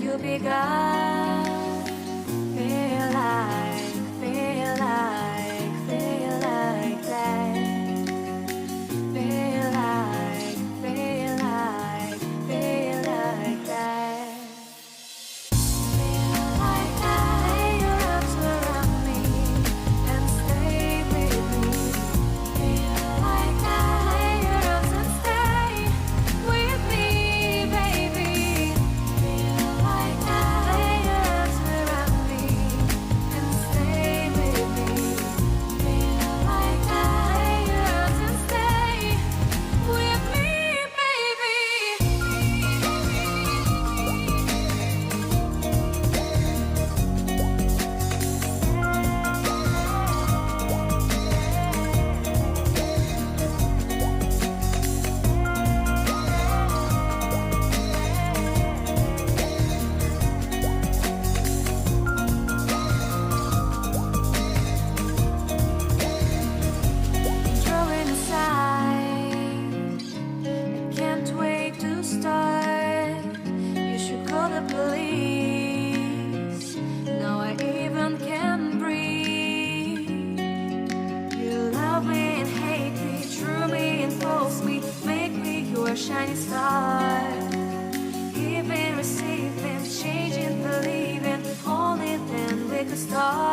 to be God. Feel like that. Feel like, feel like that. Feel like that. Lay your arms around me and stay with me. Feel like that. Lay your arms and stay with me, baby. Feel like that. Lay your arms around me and stay with me. Feel like that. Lay your arms and stay with me, baby. Drawing aside, I can't wait to start. You should call the police. Now I even can breathe. You love me and hate me, true me and false me, make me your shining star. Giving, receiving, changing, believing, only then we could start.